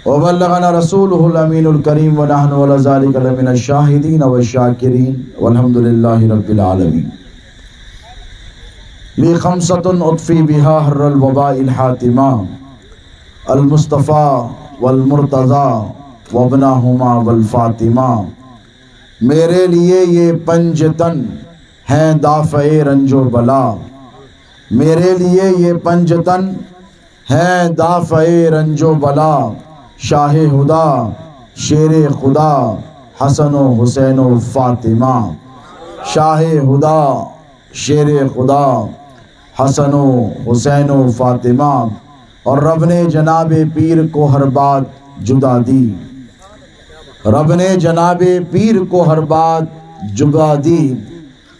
وبلغنا رسوله الامین الکریم ونحن علی ذلک لمن الشاہدین والشاکرین والحمد للہ رب العالمین. لی خمسۃ اطفی بہا حر الوباء الحاتمہ المصطفیٰ والمرتضیٰ وابنہما والفاطمہ. میرے لیے یہ پنج تن ہیں دافع رنج و بلا، میرے لیے یہ پنج تن ہیں دافع رنج و بلا. شاہ ہدا شیر خدا حسن و حسین و فاطمہ. شاہ ہدا شیر خدا حسن و حسین و فاطمہ. اور رب نے جناب پیر کو ہر بات جدا دی، رب نے جناب پیر کو ہر بات جدا دی.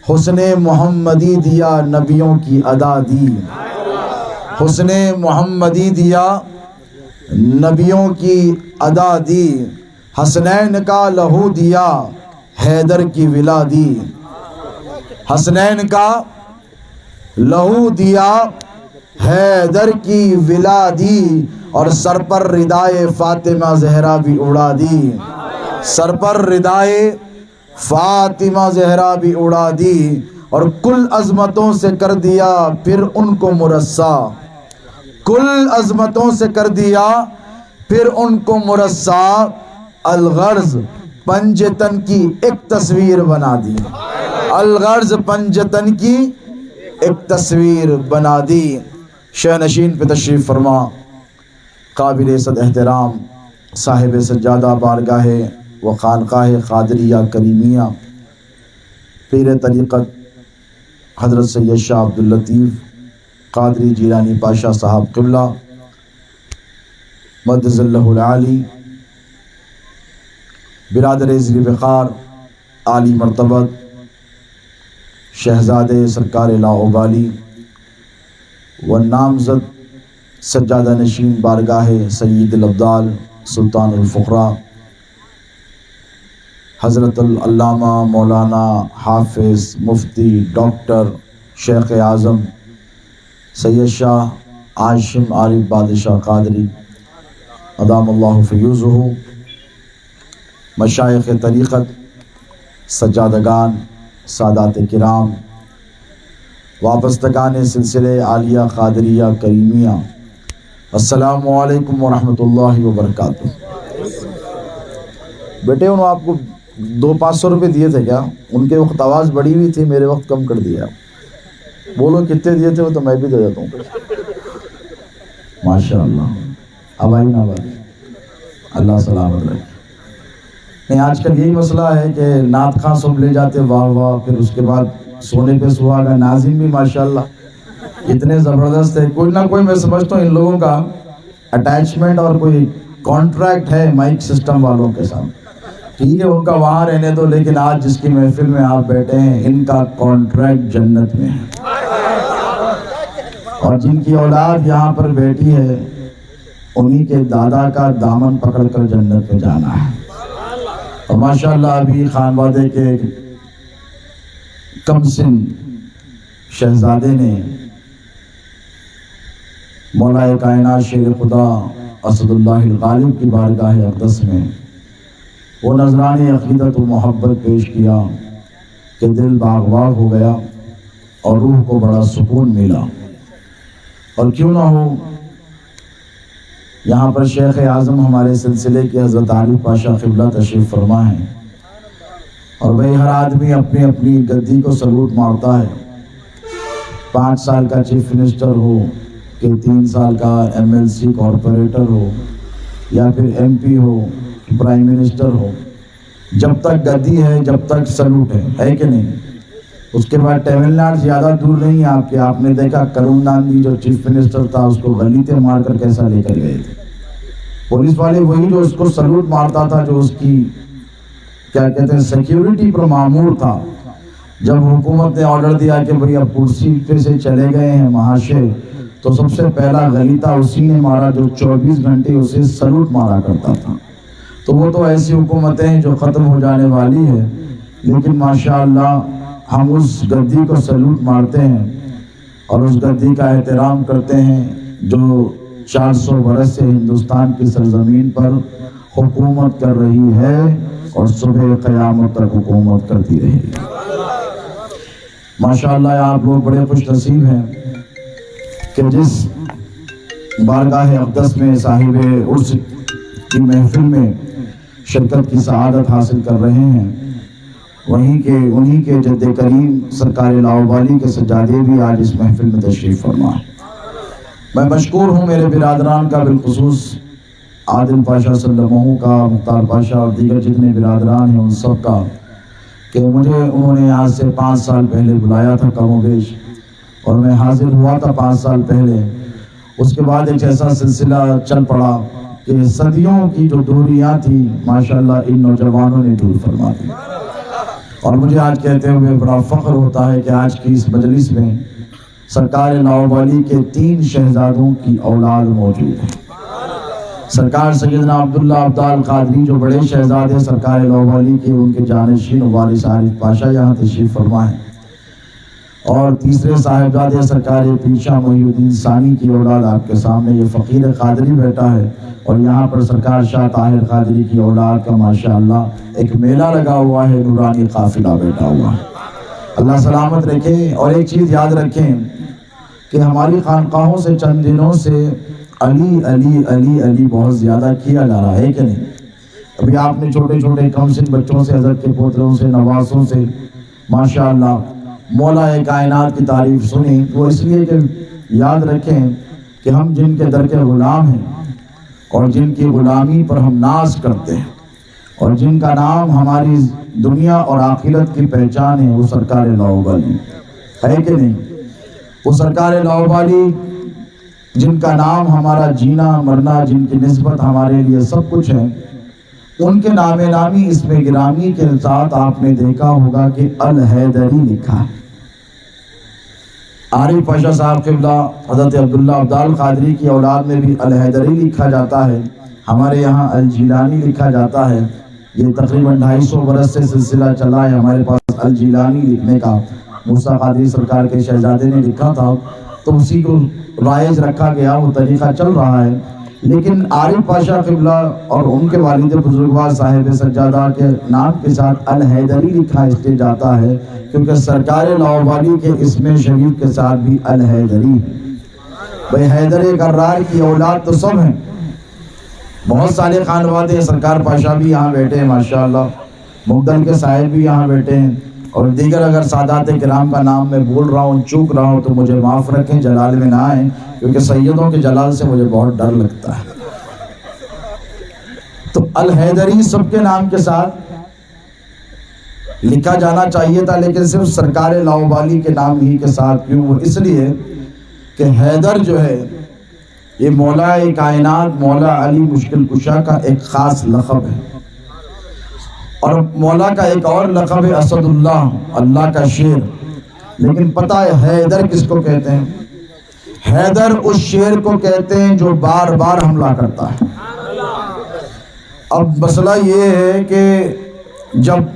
حسن محمدی دیا نبیوں کی ادا دی، حسن محمدی دیا نبیوں کی ادا دی. حسنین کا لہو دیا حیدر کی ولا دی، حسنین کا لہو دیا حیدر کی ولا دی. اور سر پر ردائے فاطمہ زہرا بھی اڑا دی، سر پر ردائے فاطمہ زہرا بھی اڑا دی. اور کل عظمتوں سے کر دیا پھر ان کو مرصع، کل عظمتوں سے کر دیا پھر ان کو مرصع. الغرض پنجتن کی ایک تصویر بنا دی، الغرض پنجتن کی ایک تصویر بنا دی. شہ نشین پہ تشریف فرما قابل صد احترام صاحب سجادہ بارگاہ و خانقاہ قادریہ کریمیہ پیر طریقت حضرت سید شاہ عبداللطیف قادری جیلانی پاشا صاحب قبلہ مدظ اللہ العالی، برادر زیر وقار عالی مرتبت شہزادے سرکار لاہوبالی و نامزد سجادہ نشین بارگاہ سید الابدال سلطان الفقراء حضرت العلامہ مولانا حافظ مفتی ڈاکٹر شیخ اعظم سید شاہ عاشم عارف بادشاہ قادری ادام اللہ فیوزہ، مشائخ طریقت، سجادگان، سادات کرام، وابستگان سلسلے عالیہ قادریہ کریمیہ، السلام علیکم ورحمۃ اللہ وبرکاتہ. بیٹے انہوں آپ کو 200-500 روپے دیے تھے کیا؟ ان کے وقت آواز بڑی ہوئی تھی، میرے وقت کم کر دیا. بولو کتنے دیے تھے وہ تو میں بھی دے دیتا ہوں. ماشاء اللہ. اب آئی نا بات، اللہ سلامت رکھے. نہیں آج کل یہی مسئلہ ہے کہ نعت خواں سب لے جاتے واہ واہ، پھر اس کے بعد سونے پہ سہاگا. ناظم بھی ماشاءاللہ اتنے زبردست ہے. کوئی نہ کوئی میں سمجھتا ہوں ان لوگوں کا اٹیچمنٹ اور کوئی کانٹریکٹ ہے مائک سسٹم والوں کے ساتھ. ٹھیک ہے ان کا وہاں رہنے دو، لیکن آج جس کی محفل میں آپ بیٹھے ہیں ان کا کانٹریکٹ جنت میں ہے. اور جن کی اولاد یہاں پر بیٹھی ہے انہی کے دادا کا دامن پکڑ کر جنت میں جانا ہے. اور ماشاءاللہ ابھی خانوادے کے کم سن شہزادے نے مولا کائنات شیر خدا اسد اللہ الغالب کی بارگاہ اقدس میں وہ نذرانِ عقیدت و محبت پیش کیا کہ دل باغ باغ ہو گیا اور روح کو بڑا سکون ملا. اور کیوں نہ ہو یہاں پر شیخ اعظم ہمارے سلسلے کے حضرت علی پاشا قبلہ تشریف فرما ہے. اور بھئی ہر آدمی اپنی اپنی گدی کو سلوٹ مارتا ہے. 5 سال کا چیف منسٹر ہو کہ 3 سال کا MLC کارپوریٹر ہو یا پھر MP ہو پرائم منسٹر ہو، جب تک گدی ہے جب تک سلوٹ ہے کہ نہیں. اس کے بعد تمل ناڈو زیادہ دور نہیں ہے آپ کے. آپ نے دیکھا کرون گاندھی جو چیف منسٹر تھا اس کو غلیطے مار کر کیسا لے کر گئے تھے. پولیس والے وہی جو اس کو سلوٹ مارتا تھا، جو اس کی کیا کہتے ہیں سیکیورٹی پر مامور تھا. جب حکومت نے آرڈر دیا کہ بھئی اب کرسی پہ سے چلے گئے ہیں مہاشے، تو سب سے پہلا غلیطہ اسی نے مارا جو 24 گھنٹے اسے سلوٹ مارا کرتا تھا. تو وہ تو ایسی حکومتیں ہیں جو ختم ہو جانے والی ہے، لیکن ماشاءاللہ ہم اس گدی کو سلوٹ مارتے ہیں اور اس گدی کا احترام کرتے ہیں جو 400 برس سے ہندوستان کی سرزمین پر حکومت کر رہی ہے اور صبح قیامت تک حکومت کرتی رہے گی۔ ماشاءاللہ آپ لوگ بڑے خوش نصیب ہیں کہ جس بارگاہ اقدس میں صاحب عرس کی محفل میں شرکت کی سعادت حاصل کر رہے ہیں، انہی کے جد کریم سرکار لاؤبالی کے سجادے بھی آج اس محفل میں تشریف فرما ہے۔ میں مشکور ہوں میرے برادران کا، بالخصوص عادل پاشا سلمہ کا، مختار پاشا اور دیگر جتنے برادران ہیں ان سب کا، کہ مجھے انہوں نے آج سے 5 سال پہلے بلایا تھا کم و بیش، اور میں حاضر ہوا تھا 5 سال پہلے۔ اس کے بعد ایک ایسا سلسلہ چل پڑا کہ صدیوں کی جو دوریاں تھیں ماشاءاللہ ان نوجوانوں نے دور فرما دی، اور مجھے آج کہتے ہوئے بڑا فخر ہوتا ہے کہ آج کی اس مجلس میں سرکار لاؤبالی کے 3 شہزادوں کی اولاد موجود ہے۔ سرکار سیدنا عبداللہ عبدال قادری جو بڑے شہزادے سرکار لاؤبالی کے، ان کے جانشین وارث عارف پاشا یہاں تشریف فرما ہے، اور تیسرے صاحبزادے سرکار پیر شاہ محی الدین ثانی کی اولاد آپ کے سامنے یہ فقیر قادری بیٹھا ہے، اور یہاں پر سرکار شاہ طاہر قادری کی اولاد کا ماشاءاللہ ایک میلہ لگا ہوا ہے، نورانی قافلہ بیٹھا ہوا ہے۔ اللہ سلامت رکھے۔ اور ایک چیز یاد رکھیں کہ ہماری خانقاہوں سے چند دنوں سے علی علی علی علی بہت زیادہ کیا جا رہا ہے کہ نہیں؟ ابھی آپ نے چھوٹے چھوٹے کم سن بچوں سے، حضرت کے پوتروں سے، نواسوں سے ماشاءاللہ مولا کائنات کی تعریف سنی، وہ اس لیے کہ یاد رکھیں کہ ہم جن کے در کے غلام ہیں اور جن کی غلامی پر ہم ناز کرتے ہیں اور جن کا نام ہماری دنیا اور آخرت کی پہچان ہے، وہ سرکار لاؤبالی ہے کہ نہیں؟ وہ سرکار لاؤبالی جن کا نام ہمارا جینا مرنا، جن کی نسبت ہمارے لیے سب کچھ ہے، ان کے نام نامی اس میں گرامی کے ساتھ آپ نے دیکھا ہوگا کہ الحیدری لکھا ہے۔ عارف پاشا صاحب قبلہ حضرت عبداللہ عبدال قادری کی اولاد میں بھی الحیدری لکھا جاتا ہے، ہمارے یہاں الجیلانی لکھا جاتا ہے۔ یہ تقریباً 250 برس سے سلسلہ چلا ہے ہمارے پاس الجیلانی لکھنے کا، موسیٰ قادری سرکار کے شہزادے نے لکھا تھا تو اسی کو رائج رکھا گیا، وہ طریقہ چل رہا ہے۔ لیکن عارف پاشا قبلہ اور ان کے والد بزرگوار صاحب سجادہ کے نام کے ساتھ الحیدری لکھا اس لیے جاتا ہے کیونکہ سرکار لاؤبالی کے اسم شریف کے ساتھ بھی الحیدری ہے۔ بھئی حیدر کرار کی اولاد تو سب ہیں، بہت سارے خانوادے، سرکار پاشا بھی یہاں بیٹھے ہیں ماشاءاللہ، مقدل کے صاحب بھی یہاں بیٹھے ہیں، اور دیگر اگر سادات کرام کا نام میں بول رہا ہوں، چوک رہا ہوں تو مجھے معاف رکھیں، جلال میں نہ آئیں، کیونکہ سیدوں کے جلال سے مجھے بہت ڈر لگتا ہے۔ تو الحیدری سب کے نام کے ساتھ لکھا جانا چاہیے تھا، لیکن صرف سرکار لاؤبالی کے نام ہی کے ساتھ کیوں؟ وہ اس لیے کہ حیدر جو ہے یہ مولا کائنات مولا علی مشکل کشا کا ایک خاص لقب ہے، اور مولا کا ایک اور لقب ہے اسد اللہ، اللہ کا شیر۔ لیکن پتہ ہے حیدر کس کو کہتے ہیں؟ حیدر اس شیر کو کہتے ہیں جو بار بار حملہ کرتا ہے۔ اب مسئلہ یہ ہے کہ جب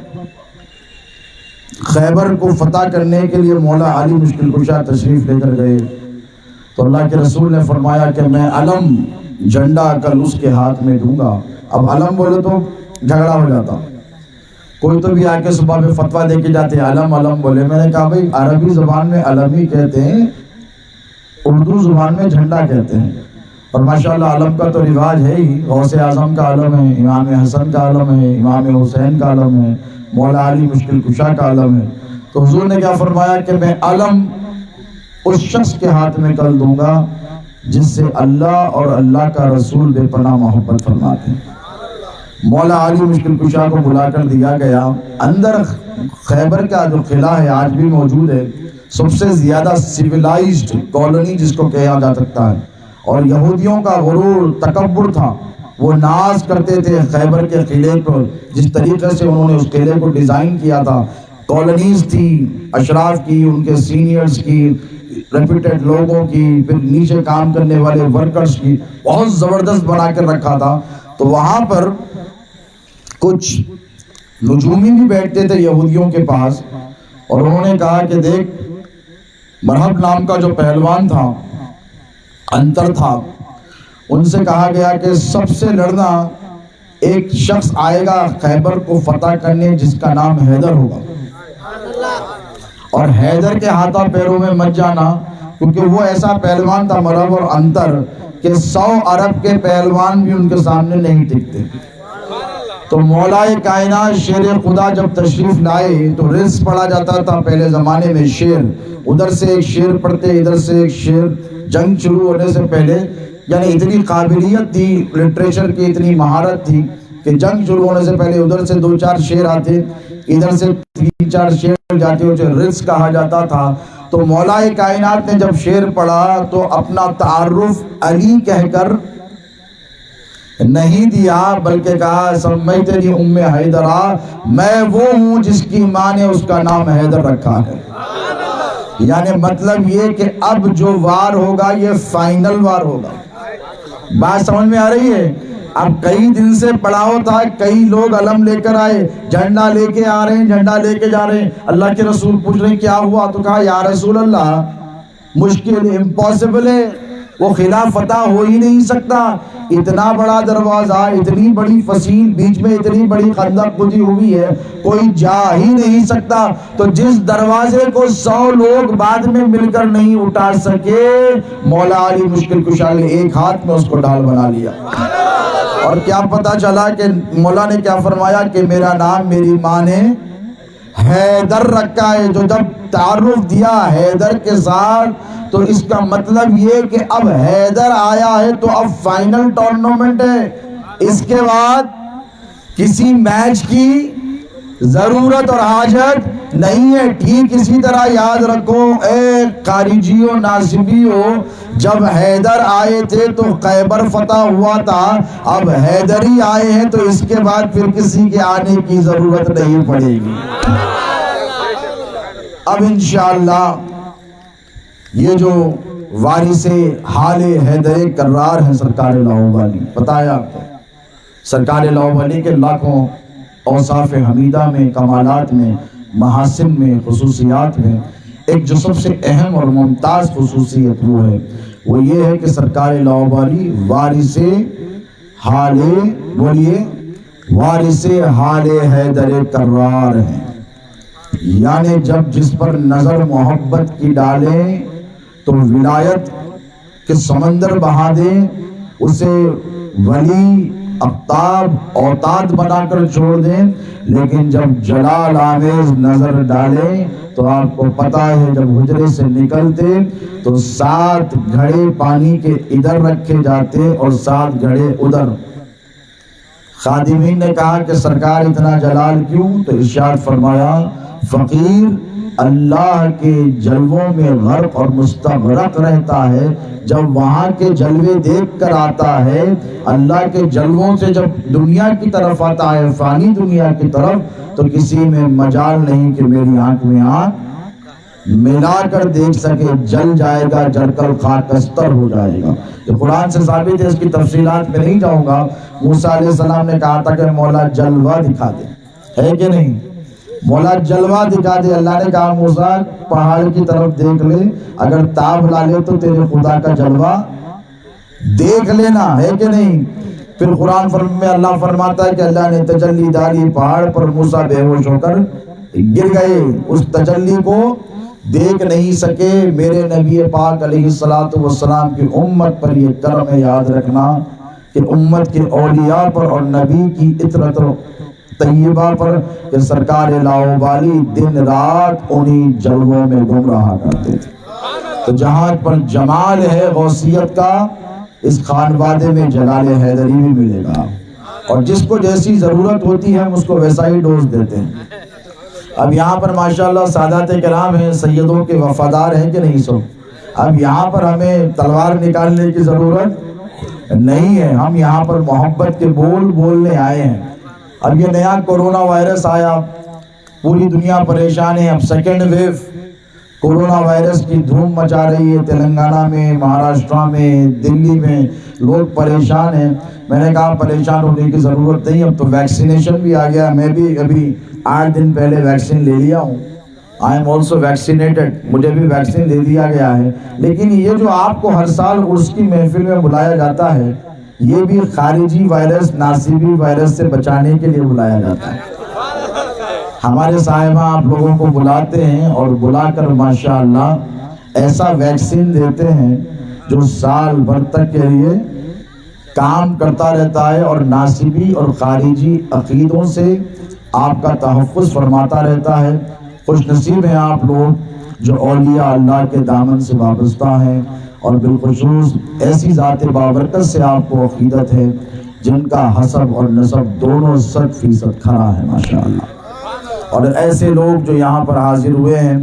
خیبر کو فتح کرنے کے لیے مولا علی مشکل کشا تشریف لے کر گئے تو اللہ کے رسول نے فرمایا کہ میں علم جھنڈا کل اس کے ہاتھ میں دوں گا۔ اب علم بولے تو جھگڑا ہو جاتا، کوئی تو بھی آ کے صبح میں فتویٰ دے کے جاتے علم علم بولے۔ میں نے کہا بھئی عربی زبان میں علم ہی کہتے ہیں، اردو زبان میں جھنڈا کہتے ہیں، اور ماشاءاللہ علم کا تو رواج ہے ہی، غوث اعظم کا علم ہے، امام حسن کا علم ہے، امام حسین کا علم ہے، مولا علی مشکل کشا کا علم ہے۔ تو حضور نے کیا فرمایا کہ میں علم اس شخص کے ہاتھ میں کل دوں گا جس سے اللہ اور اللہ کا رسول بے پناہ محبت فرماتے ہیں۔ مولا علی مشکل کشا کو بلا کر دیا گیا۔ اندر خیبر کا جو قلعہ ہے آج بھی موجود ہے، سب سے زیادہ سیویلائزڈ کالونی جس کو کہا جا سکتا ہے، اور یہودیوں کا غرور تکبر تھا، وہ ناز کرتے تھے خیبر کے قلعے کو، جس طریقے سے انہوں نے اس قلعے کو ڈیزائن کیا تھا۔ کالونیز تھی اشراف کی، ان کے سینئرز کی، ریپیوٹیڈ لوگوں کی، پھر نیچے کام کرنے والے ورکرز کی، بہت زبردست بنا کر رکھا تھا۔ تو وہاں پر کچھ نجومی بھی بیٹھتے تھے یہودیوں کے پاس، اور انہوں نے کہا کہ دیکھ مرحب نام کا جو پہلوان تھا، انتر تھا، ان سے کہا گیا کہ سب سے لڑنا ایک شخص آئے گا خیبر کو فتح کرنے جس کا نام حیدر ہوگا، اور حیدر کے ہاتھوں پیروں میں مت جانا، کیونکہ وہ ایسا پہلوان تھا مرب اور انتر کہ 100 عرب کے پہلوان بھی ان کے سامنے نہیں ٹکتے۔ تو مولا کائنات شیر خدا جب تشریف لائے تو رز پڑھا جاتا تھا پہلے زمانے میں، شیر ادھر سے ایک شیر پڑھتے ادھر سے ایک شیر، جنگ شروع ہونے سے پہلے، یعنی اتنی قابلیت تھی لٹریچر کی، اتنی مہارت تھی کہ جنگ شروع ہونے سے پہلے ادھر سے 2-4 شیر آتے، ادھر سے 3-4 شیر جاتے، اسے رز کہا جاتا تھا۔ تو مولا کائنات نے جب شیر پڑھا تو اپنا تعارف علی کہہ کر نہیں دیا، بلکہ کہا سمیتنی ام حیدرہ، میں وہ ہوں جس کی ماں نے اس کا نام حیدر رکھا ہے۔ یعنی مطلب یہ کہ اب جو وار ہوگا یہ فائنل وار ہوگا۔ بات سمجھ میں آ رہی ہے؟ اب کئی دن سے پڑاؤ تھا، کئی لوگ علم لے کر آئے، جھنڈا لے کے آ رہے ہیں، جھنڈا لے کے جا رہے ہیں، اللہ کے رسول پوچھ رہے ہیں کیا ہوا؟ تو کہا یا رسول اللہ مشکل، امپاسبل ہے، وہ خلاف فتح ہو ہی نہیں سکتا، اتنا بڑا دروازہ، اتنی بڑی فصیل، بیچ میں اتنی بڑی خندق کھدی ہوئی ہے، کوئی جا ہی نہیں سکتا۔ تو جس دروازے کو 100 لوگ بعد میں مل کر نہیں اٹھا سکے، مولا علی مشکل کشا نے ایک ہاتھ میں اس کو ڈال بنا لیا۔ اور کیا پتا چلا کہ مولا نے کیا فرمایا کہ میرا نام میری ماں نے حیدر رکھا ہے۔ جو جب تعارف دیا حیدر کے ساتھ تو اس کا مطلب یہ کہ اب حیدر آیا ہے تو اب فائنل ٹورنامنٹ ہے، اس کے بعد کسی میچ کی ضرورت اور حاجت نہیں ہے۔ ٹھیک اسی طرح یاد رکھو اے خارجیو ناصبیو، جب حیدر آئے تھے تو خیبر فتح ہوا تھا، اب حیدری آئے ہیں تو اس کے بعد پھر کسی کے آنے کی ضرورت نہیں پڑے گی۔ اب انشاءاللہ یہ جو وارث حال حیدر کرار ہیں سرکار لاہوری، پتہ ہے آپ کو سرکار لاہوری کے لاکھوں اوصاف حمیدہ میں، کمالات میں، محاسن میں، خصوصیات میں ایک جو سب سے اہم اور ممتاز خصوصیت وہ ہے، وہ یہ ہے کہ سرکار لاہوری وارث حال، بولیے وارث حال حیدر کرار ہیں۔ یعنی جب جس پر نظر محبت کی ڈالیں تو ولایت کے سمندر بہا دیں، اسے ولی اقطاب اوتاد بنا کر چھوڑ دیں، لیکن جب جلال آمیز نظر ڈالیں تو آپ کو پتا ہے جب حجرے سے نکلتے تو 7 گھڑے پانی کے ادھر رکھے جاتے اور 7 گھڑے ادھر۔ خادمین نے کہا کہ سرکار اتنا جلال کیوں؟ تو ارشاد فرمایا فقیر اللہ کے جلووں میں غرق اور مستغرق رہتا ہے، جب وہاں کے جلوے دیکھ کر آتا ہے، اللہ کے جلووں سے جب دنیا کی طرف آتا ہے، فانی دنیا کی طرف، تو کسی میں مجال نہیں کہ میری آنکھ میں آنکھ ملا کر دیکھ سکے، جل جائے گا، جل کر خاکستر ہو جائے گا۔ یہ قرآن سے ثابت ہے، اس کی تفصیلات میں نہیں جاؤں گا۔ موسیٰ علیہ السلام نے کہا تھا کہ مولا جلوہ دکھا دے، ہے کہ نہیں؟ مولا جلوہ دکھا دے۔ اللہ نے کہا موسیٰ پہاڑ کی طرف دیکھ لے، اگر تاب لا لے تو تیرے خدا کا جلوہ دیکھ لینا، ہے کہ نہیں؟ پھر قرآن میں اللہ فرماتا ہے کہ اللہ نے تجلی ڈالی پہاڑ پر، موسیٰ بے ہوش ہو کر گر گئے، اس تجلی کو دیکھ نہیں سکے۔ میرے نبی پاک علیہ السلام کی امت پر یہ کرم ہے، یاد رکھنا کہ امت کے اولیاء پر اور نبی کی عطرت طیبہ پر کہ سرکار لاہوری دن رات انہی جلووں میں گم رہا کرتے تھے۔ تو جہاں پر جمال ہے غوثیت کا، اس خانوادے میں جلال حیدری بھی ملے گا، اور جس کو جیسی ضرورت ہوتی ہے ہم اس کو ویسا ہی ڈوز دیتے ہیں۔ اب یہاں پر ماشاءاللہ سادات کرام ہیں، سیدوں کے وفادار ہیں کہ نہیں سو؟ اب یہاں پر ہمیں تلوار نکالنے کی ضرورت نہیں ہے، ہم یہاں پر محبت کے بول بولنے آئے ہیں۔ اب یہ نیا کورونا وائرس آیا، پوری دنیا پریشان ہے، اب سیکنڈ ویو کورونا وائرس کی دھوم مچا رہی ہے، تلنگانہ میں، مہاراشٹرا میں، دلی میں لوگ پریشان ہیں۔ میں نے کہا پریشان ہونے کی ضرورت نہیں، اب تو ویکسینیشن بھی آ گیا، میں بھی ابھی 8 دن پہلے ویکسین لے لیا ہوں، آئی ایم آلسو ویکسینیٹڈ، مجھے بھی ویکسین دے دیا گیا ہے. لیکن یہ جو آپ کو ہر سال عرس کی محفل میں بلایا جاتا ہے، یہ بھی خارجی وائرس، ناسبی وائرس سے بچانے کے لیے بلایا جاتا ہے. ہمارے صاحبہ آپ لوگوں کو بلاتے ہیں اور بلا کر ماشاءاللہ ایسا ویکسین دیتے ہیں جو سال بھر تک کے لیے کام کرتا رہتا ہے اور ناسبی اور خارجی عقیدوں سے آپ کا تحفظ فرماتا رہتا ہے. خوش نصیب ہیں آپ لوگ جو اولیاء اللہ کے دامن سے وابستہ ہیں، اور بالخصوص ایسی ذات بابرکت سے آپ کو عقیدت ہے جن کا حسب اور نسب دونوں 100% کھڑا ہے ماشاءاللہ. اور ایسے لوگ جو یہاں پر حاضر ہوئے ہیں،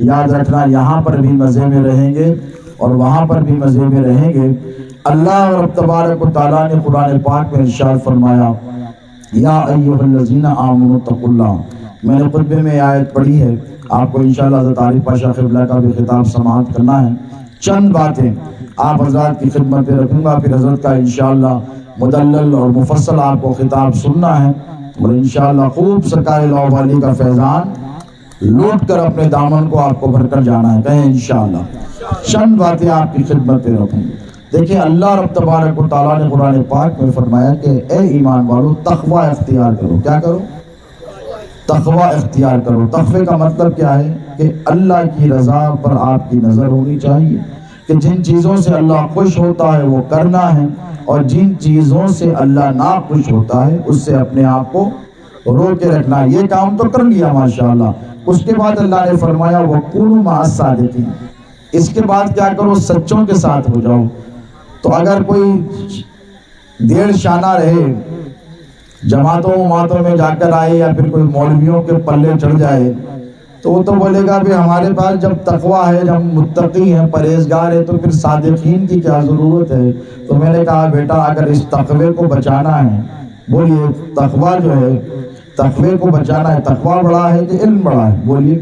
یاد رکھنا یہاں پر بھی مزے میں رہیں گے اور وہاں پر بھی مزے میں رہیں گے. اللہ رب تبارک و تعالیٰ نے قرآن پاک میں ارشاد فرمایا، یا ایھا الذین آمنوا اتقوا اللہ. میں نے خطبے میں آیت پڑھی ہے، آپ کو انشاءاللہ حضرت عارف پاشا قبلہ کا بھی خطاب سماعت کرنا ہے. چند باتیں آپ حضرات کی خدمت پہ رکھوں گا، پھر حضرت کا انشاءاللہ مدلل اور مفصل آپ کو خطاب سننا ہے، اور انشاءاللہ خوب سرکار لاہوری کا فیضان لوٹ کر اپنے دامن کو آپ کو بھر کر جانا ہے. کہیں انشاءاللہ چند باتیں آپ کی خدمت پہ رکھوں گا. دیکھیں اللہ رب تبارک و تعالیٰ نے قرآن پاک میں فرمایا کہ اے ایمان والو تقوی اختیار کرو. کیا کرو؟ تقوی اختیار کرو. تقوی کا مطلب کیا ہے؟ کہ اللہ کی رضا پر آپ کی نظر ہونی چاہیے، کہ جن چیزوں سے اللہ خوش ہوتا ہے وہ کرنا ہے، اور جن چیزوں سے اللہ ناخوش ہوتا ہے اس سے اپنے آپ کو رو کے رکھنا. یہ کام تو کر لیا ماشاءاللہ. اس کے بعد اللہ نے فرمایا وَكُونُوا مَعَ الصَّادِقِينَ. اس کے بعد کیا کرو؟ سچوں کے ساتھ ہو جاؤ. تو اگر کوئی ڈیڑھ شانہ رہے، جماعتوں میں جا کر آئے، یا پھر کوئی مولویوں کے پلے چڑھ جائے، تو وہ تو بولے گا بھی ہمارے پاس جب تقویٰ ہے، جب متقی ہیں، پرہیزگار ہے، تو پھر صادقین کی کیا ضرورت ہے. تو میں نے کہا بیٹا اگر اس تقوی کو بچانا ہے، بولیے تقویٰ جو ہے، تقوی کو بچانا ہے، تقویٰ بڑا ہے کہ علم بڑا ہے؟ بولیے.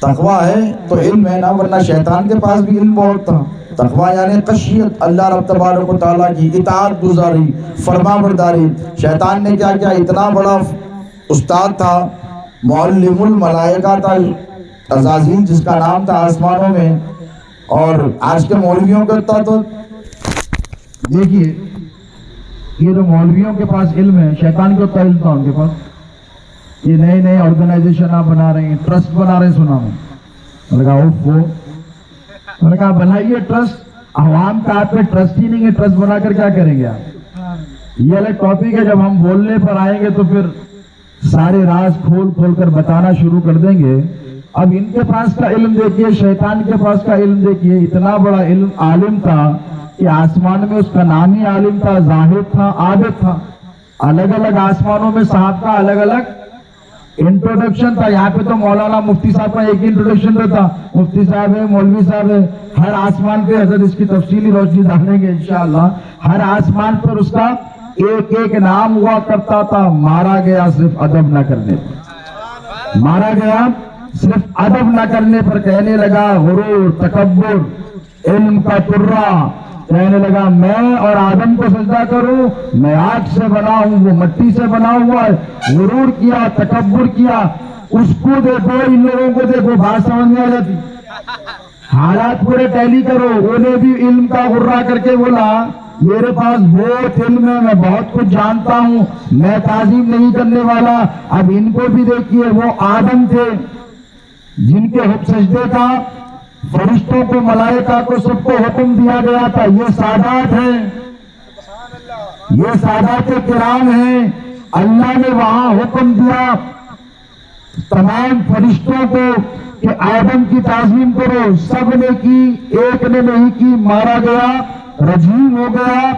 تقویٰ ہے تو علم ہے نا، ورنہ شیطان کے پاس بھی علم بہت تھا. تقویٰ یعنی خشیت، اللہ رب تبارک و تعالیٰ کی اطاعت گزاری، فرما برداری. شیطان نے کیا کیا؟ اتنا بڑا استاد تھا، معلم الملائکہ تھا عزازیل جس کا نام تھا آسمانوں میں. اور آج کے مولویوں کا تو دیکھیے، یہ جو مولویوں کے پاس علم ہے، شیطان کا علم تھا ان کے پاس. یہ نئے نئے آرگنائزیشن آپ بنا رہے ہیں، ٹرسٹ بنا رہے ہیں، سنا میں نے کہا میں نے کہا بنائیے ٹرسٹ. عوام کا آپ پہ ٹرسٹ ہی نہیں ہے، ٹرسٹ بنا کر کیا کریں گے آپ؟ یہ الگ ٹاپک ہے. جب ہم بولنے پر آئیں گے تو پھر سارے راز کھول کر بتانا شروع کر دیں گے. اب ان کے پاس کا علم دیکھیے، شیطان کے پاس کا علم دیکھیے. اتنا بڑا علم عالم تھا کہ آسمان میں اس کا نام ہی عالم تھا، زاہد تھا، عابد تھا. الگ الگ آسمانوں میں صاحب کا الگ الگ انٹروڈکشن تھا. یہاں پہ تو مولانا مفتی صاحب کا ایک ہی انٹروڈکشن رہتا، مفتی صاحب ہے، مولوی صاحب ہے. ہر آسمان پہ حضرت اس کی تفصیلی روشنی ڈالیں گے انشاءاللہ. ہر آسمان پر اس کا ایک ایک نام ہوا کرتا تھا. مارا گیا صرف ادب نہ کرنے پر، مارا گیا صرف ادب نہ کرنے پر. کہنے لگا غرور، تکبر، علم کا ترا. کہنے لگا میں اور آدم کو سجدہ کروں، میں آگ سے بنا ہوں، وہ مٹی سے بنا ہوا ہے. غرور کیا، تکبر کیا. اس کو دیکھو، ان لوگوں کو دیکھو، بات سمجھ میں آ جاتی. حالات پورے ٹیلی کرو. انہیں بھی علم کا غرہ کر کے بولا میرے پاس بہت علم ہے، میں بہت کچھ جانتا ہوں، میں تعظیم نہیں کرنے والا. اب ان کو بھی دیکھیے، وہ آدم تھے جن کے سجدے کا فرشتوں کو، ملائکہ کو، سب کو حکم دیا گیا تھا. یہ سادات ہیں، یہ سادات کرام ہیں. اللہ نے وہاں حکم دیا تمام فرشتوں کو کہ آدم کی تعظیم کرو. سب نے کی، ایک نے نہیں کی، مارا گیا، رجیم ہو گیا،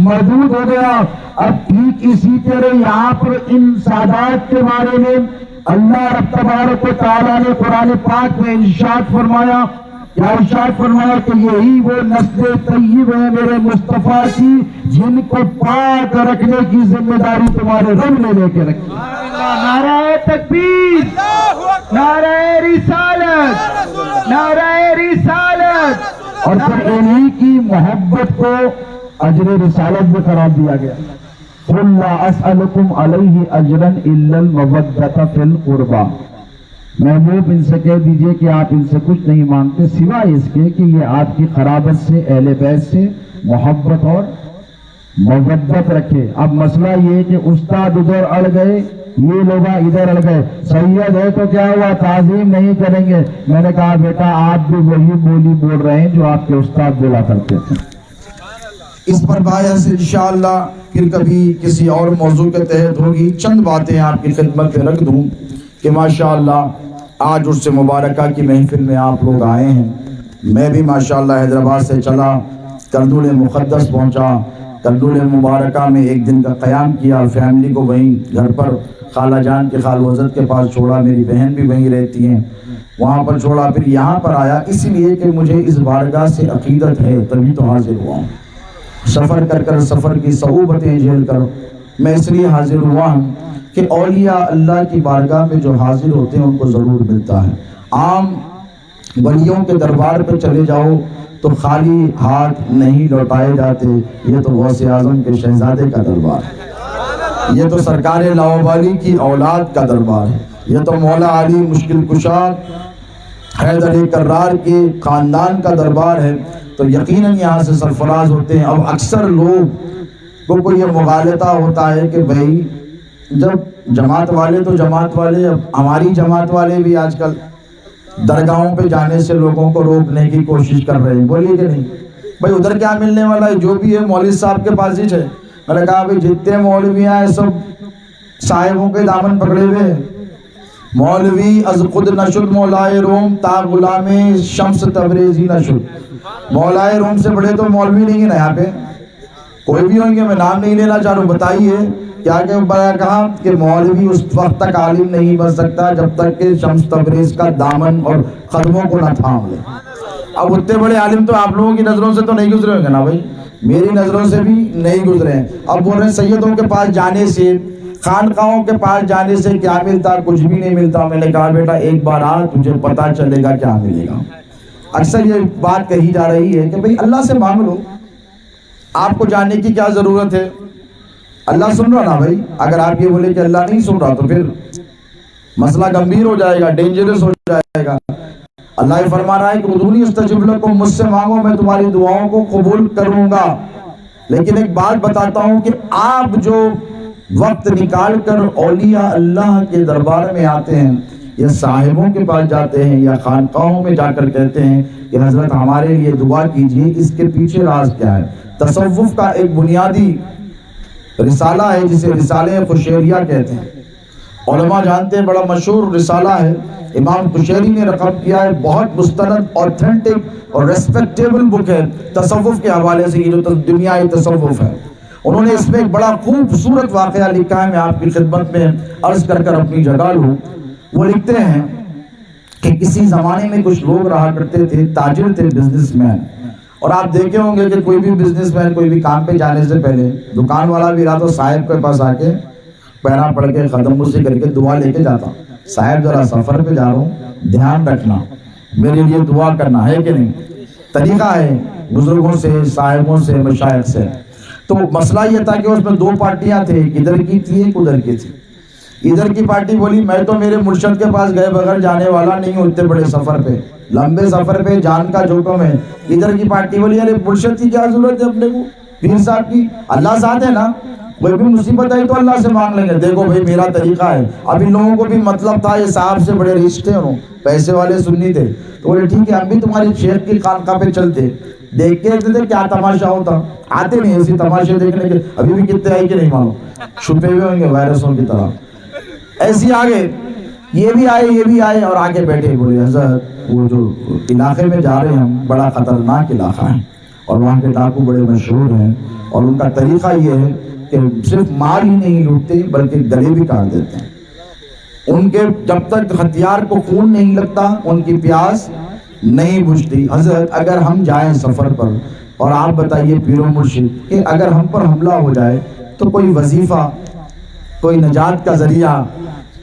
مردود ہو گیا. اب ٹھیک اسی طرح یہاں پر ان سادات کے بارے میں اللہ رب تبارک و تعالیٰ نے قرآن پاک میں ارشاد فرمایا. کیا ارشاد فرمایا؟ کہ یہی وہ نسل طیب ہے میرے مصطفیٰ کی، جن کو پاک رکھنے کی ذمہ داری تمہارے رب نے لے کے رکھی. نعرہ تکبیر، نعرہ رسالت، نعرہ رسالت. اور پھر انہی کی محبت کو اجر رسالت بھی قرار دیا گیا. قُلْ لَا أَسْأَلُكُمْ عَلَيْهِ أَجْرًا إِلَّا الْمَوَدَّةَ فِي الْقُرْبَى. محبوب ان سے کہہ دیجئے کہ آپ ان سے کچھ نہیں مانگتے سوائے اس کے کہ یہ آپ کی قرابت سے، اہل بیت سے محبت اور مودت رکھے۔ اب مسئلہ یہ ہے کہ استاد ادھر اڑ گئے، یہ لوگ ادھر اڑ گئے، سید ہے تو کیا ہوا، تعظیم نہیں کریں گے۔ میں نے کہا بیٹا آپ بھی وہی بولی بول رہے ہیں جو آپ کے استاد بولا کرتے تھے۔ اس پر بحث انشاءاللہ پھر کبھی کسی اور موضوع کے تحت ہوگی۔ چند باتیں آپ کی خدمت میں رکھ دوں کہ ماشاءاللہ آج اس سے مبارکہ کی محفل میں آپ لوگ آئے ہیں۔ میں بھی ماشاءاللہ حیدرآباد سے چلا، کردول مقدس پہنچا، کردول مبارکہ میں ایک دن کا قیام کیا، فیملی کو وہیں گھر پر خالہ جان کے خال وزد کے پاس چھوڑا، میری بہن بھی وہیں رہتی ہیں، وہاں پر چھوڑا، پھر یہاں پر آیا، اس لیے کہ مجھے اس بارگاہ سے عقیدت ہے تبھی تو حاضر ہوا ہوں۔ سفر کر سفر کی صعوبتیں جھیل کر میں اس لیے حاضر ہوا ہوں کہ اولیاء اللہ کی بارگاہ میں جو حاضر ہوتے ہیں ان کو ضرور ملتا ہے۔ عام ولیوں کے دربار پہ چلے جاؤ تو خالی ہاتھ نہیں لوٹائے جاتے، یہ تو غوث اعظم کے شہزادے کا دربار ہے، یہ تو سرکار لاؤبالی کی اولاد کا دربار ہے، یہ تو مولا علی مشکل کشا حیدر کرار کے خاندان کا دربار ہے، تو یقیناً یہاں سے سرفراز ہوتے ہیں۔ اب اکثر لوگ کو یہ مغالطہ ہوتا ہے کہ بھائی جب جماعت والے تو جماعت والے، اب ہماری جماعت والے بھی آج کل درگاہوں پہ جانے سے لوگوں کو روکنے کی کوشش کر رہے ہیں، بولیے کہ نہیں بھائی ادھر کیا ملنے والا ہے، جو بھی ہے مولوی صاحب کے پاس ہی ہے۔ میں نے کہا بھائی جتنے مولویاں ہیں سب صاحبوں کے دامن پکڑے ہوئے ہیں، مولوی از خود نشد مولائے روم تا غلام شمس تبریزی نشد، مولائے روم سے بڑے تو مولوی نہیں ہیں نا یہاں پہ، کوئی بھی ہوں گے، میں نام نہیں لینا چاہ رہا ہوں، بتائیے کیا کہ کہا کہ مولوی اس وقت تک عالم نہیں بن سکتا جب تک کہ شمس تبریز کا دامن اور قدموں کو نہ تھام لے۔ اب اتنے بڑے عالم تو آپ لوگوں کی نظروں سے تو نہیں گزرے ہوں گے نا بھائی، میری نظروں سے بھی نہیں گزرے ہیں۔ اب بول رہے ہیں سیدوں کے پاس جانے سے، خانقاہوں کے پاس جانے سے کیا ملتا، کچھ بھی نہیں ملتا۔ میں نے کہا بیٹا ایک بار آ، تجھے پتا چلے گا کیا ملے گا۔ اکثر یہ بات کہی جا رہی ہے کہ بھئی اللہ سے مانگ لو، آپ کو جاننے کی کیا ضرورت ہے، اللہ سن رہا نا بھائی۔ اگر آپ یہ بولے کہ اللہ نہیں سن رہا تو پھر مسئلہ گمبھیر ہو جائے گا، ڈینجرس ہو جائے گا۔ اللہ یہ فرما رہا ہے کہ ادعونی استجب لکم، مجھ سے مانگو میں تمہاری دعاؤں کو قبول کروں گا۔ لیکن ایک بات بتاتا ہوں کہ آپ جو وقت نکال کر اولیاء اللہ کے دربار میں آتے ہیں یا صاحبوں کے پاس جاتے ہیں یا خانقاہوں میں جا کر کہتے ہیں کہ حضرت ہمارے لیے دعا کیجئے، اس کے پیچھے راز کیا ہے؟ تصوف کا ایک بنیادی رسالہ ہے جسے رسالہ قشیریہ کہتے ہیں، علماء جانتے ہیں، بڑا مشہور رسالہ ہے، امام قشیری نے رقم کیا ہے، بہت مستند اوتھینٹک اور ریسپیکٹیبل بک ہے تصوف کے حوالے سے، یہ جو دنیائی تصوف ہے۔ انہوں نے اس میں ایک بڑا خوبصورت واقعہ لکھا ہے، میں آپ کی خدمت میں عرض کر اپنی جگہ لوں۔ وہ لکھتے ہیں کہ کسی زمانے میں کچھ لوگ رہا کرتے تھے، تاجر تھے، بزنس مین، اور آپ دیکھے ہوں گے کہ کوئی بھی بزنس مین کوئی بھی کام پہ جانے سے پہلے دکان والا بھی رہا تو صاحب کے پاس آ کے پیرا پڑھ کے قدم بوسی کر کے دعا لے کے جاتا، صاحب ذرا سفر پہ جا رہا ہوں، دھیان رکھنا، میرے لیے دعا کرنا ہے کہ نہیں۔ طریقہ ہے بزرگوں سے، صاحبوں سے، مشائخ سے۔ تو مسئلہ یہ تھا کہ اس میں دو پارٹیاں تھے، ایک ادھر کی تھی ایک ادھر کی تھی۔ ادھر کی پارٹی بولی میں تو میرے مرشد کے پاس گئے بغیر جانے والا نہیں ہوں، اتنے بڑے سفر پہ، لمبے سفر پہ جان کا جوکم ہے۔ ادھر کی پارٹی بولی ارے مرشد کی کیا ضرورت ہے اپنے کو، پیر صاحب کی، اللہ ساتھ ہے نا، کوئی بھی مصیبت آئی تو اللہ سے مانگ لیں گے۔ دیکھو بھائی میرا طریقہ ہے۔ اب ان لوگوں کو بھی مطلب تھا، یہ صاحب سے بڑے رشتے ہوں، پیسے والے سنی تھے، تو بولے ٹھیک ہے ہم بھی تمہاری شیخ کی خانقاہ پہ چلتے، دیکھتے تھے کیا تماشا ہوتا۔ آتے نہیں ایسی تماشے دیکھنے کے، ابھی بھی کتنے آئی کہ نہیں معلوم، چھپے ہوئے ہوں گے وائرسوں کی طرح۔ ایسی آگے یہ بھی آئے اور آگے بیٹھے، بولے حضرت وہ جو علاقے میں جا رہے ہیں ہم، بڑا خطرناک علاقہ ہے اور وہاں کے ڈاکو بڑے مشہور ہیں، اور ان کا طریقہ یہ ہے کہ صرف مال ہی نہیں لوٹتے بلکہ گلے بھی کاٹ دیتے ہیں۔ ان کے جب تک ہتھیار کو خون نہیں لگتا ان کی پیاس نہیں بجھتی۔ حضرت اگر ہم جائیں سفر پر، اور آپ بتائیے پیر و مرشد کہ اگر ہم پر حملہ ہو جائے تو کوئی وظیفہ، کوئی نجات کا ذریعہ،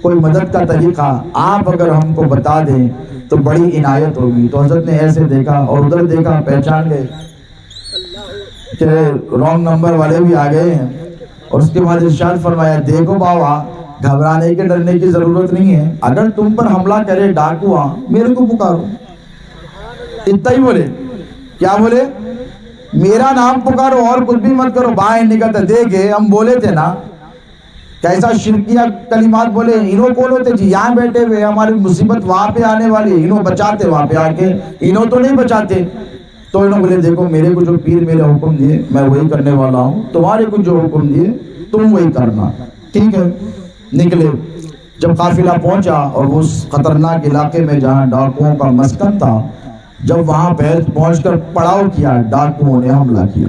کوئی مدد کا طریقہ آپ اگر ہم کو بتا دیں تو بڑی عنایت ہوگی۔ تو حضرت نے ایسے دیکھا اور ادھر دیکھا، پہچان گئے کہ رانگ نمبر والے بھی آ گئے ہیں، اور اس کے بعد ارشاد فرمایا دیکھو بابا گھبرانے کے ڈرنے کی ضرورت نہیں ہے. اگر تم پر حملہ کرے ڈاکو میرے کو پکارو. اتنا ہی بولے. کیا بولے؟ میرا نام پکارو اور کچھ بھی مت کرو. بائیں نکلتے دیکھے ہم بولے تھے نا کیسا شرکیہ کلمات بولے. انہوں کون ہوتے جی؟ یہاں بیٹھے ہوئے ہماری مصیبت وہاں پہ آنے والی ہے, انہوں بچاتے وہاں پہ آ کے, انہوں تو نہیں بچاتے. تو انہوں بولے دیکھو میرے کو جو پیر میرے حکم دیے میں وہی کرنے والا ہوں, تمہارے کو جو حکم دیے تم وہی کرنا. ٹھیک ہے. نکلے. جب قافلہ پہنچا اور اس خطرناک علاقے میں جہاں ڈاکوؤں کا مسکن تھا, جب وہاں پہنچ کر پڑاؤ کیا, ڈاکوؤں نے حملہ کیا.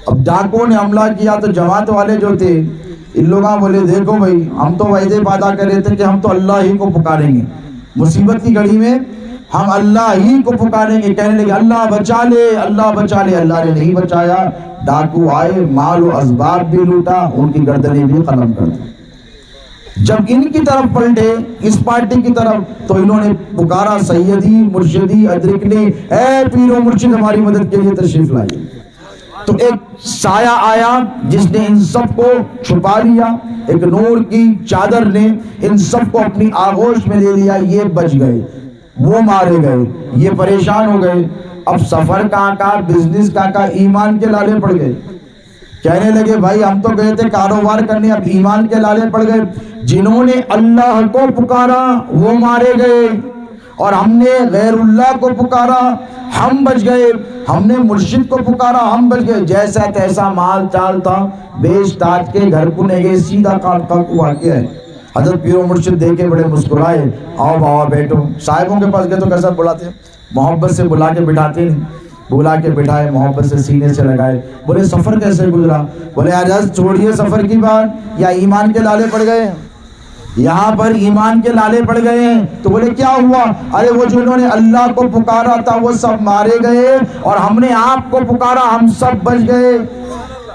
اب ڈاکوؤں نے حملہ کیا تو جماعت والے جو تھے ان لوگاں بولے دیکھو بھائی ہم تو وعدے وعدہ کر رہے تھے کہ ہم تو اللہ ہی کو پکاریں گے, مصیبت کی گھڑی میں ہم اللہ ہی کو پکاریں گے. کہنے لگے اللہ بچا لے, اللہ بچا لے. اللہ نے نہیں بچایا. ڈاکو آئے, مال و اسباب بھی لوٹا, ان کی گردنیں بھی قلم کر دی. جب ان کی طرف پلٹے اس پارٹی کی طرف تو انہوں نے پکارا سیدی مرشدی ادرکنی, اے پیر و مرشد ہماری مدد کے لیے تشریف لائیے. تو ایک سایہ آیا جس نے ان سب کو چھپا لیا, ایک نور کی چادر نے ان سب کو اپنی آغوش میں لے لیا. یہ بچ گئے, وہ مارے گئے, یہ پریشان ہو گئے. اب سفر کا بزنس کا ایمان کے لالے پڑ گئے. کہنے لگے بھائی ہم تو گئے تھے کاروبار کرنے, اب ایمان کے لالے پڑ گئے. جنہوں نے اللہ کو پکارا وہ مارے گئے, اور ہم نے غیر اللہ کو پکارا ہم بچ گئے. ہم نے مرشد کو پکارا ہم بچ گئے. جیسا تیسا مال چال تھا بیچ تاج کے گھر کو نہیں گئے. سیدھا کا واقعہ ہے. حضرت پیر و مرشد دیکھے بڑے مسکرائے, آؤ بابا بیٹھو. صاحبوں کے پاس گئے تو کیسا بلاتے, محبت سے بلا کے بٹھاتے نہیں, بلا کے بٹھائے, محبت سے سینے سے لگائے. بولے سفر کیسے گزرا؟ بولے حضرت چھوڑیے سفر کی بات, یا ایمان کے لالے پڑ گئے, یہاں پر ایمان کے لالے پڑ گئے ہیں. تو بولے کیا ہوا؟ ارے وہ جنہوں نے اللہ کو پکارا تھا وہ سب مارے گئے, اور ہم نے آپ کو پکارا ہم سب بچ گئے.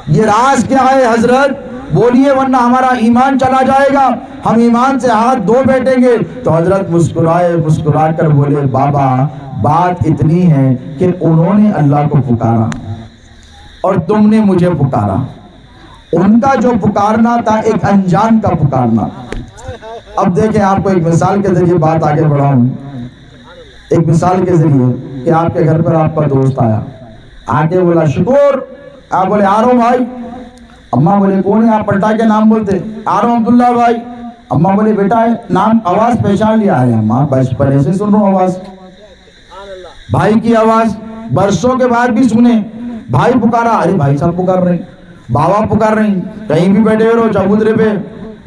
یہ راز کیا ہے حضرت؟ بولیے ورنہ ہمارا ایمان چلا جائے گا, ہم ایمان سے ہاتھ دھو بیٹھیں گے. تو حضرت مسکرائے, مسکرا کر بولے بابا بات اتنی ہے کہ انہوں نے اللہ کو پکارا اور تم نے مجھے پکارا. ان کا جو پکارنا تھا ایک انجان کا پکارنا. اب دیکھیں آپ کو ایک مثال کے ذریعے بات آگے بڑھاؤں. ایک مثال کے ذریعے کہ آپ کے گھر پر آپ کا دوست آیا, آ کے بولا شکور, آپ بولے آ رہا ہوں بھائی. اماں بولے کون ہے؟ آپ پلٹا کے نام بولتے, آ رہا ہوں عبداللہ بھائی. اماں بولے بیٹا نام آواز پہچان لیا ہے؟ اماں بچپن سے سن رہا ہوں آواز, بھائی کی آواز برسوں کے بعد بھی سنے. بھائی پکارا, ارے بھائی صاحب پکار رہے ہیں, بابا پکار رہے ہیں, کہیں بھی بیٹھے ہوئے رہو چبوترے پہ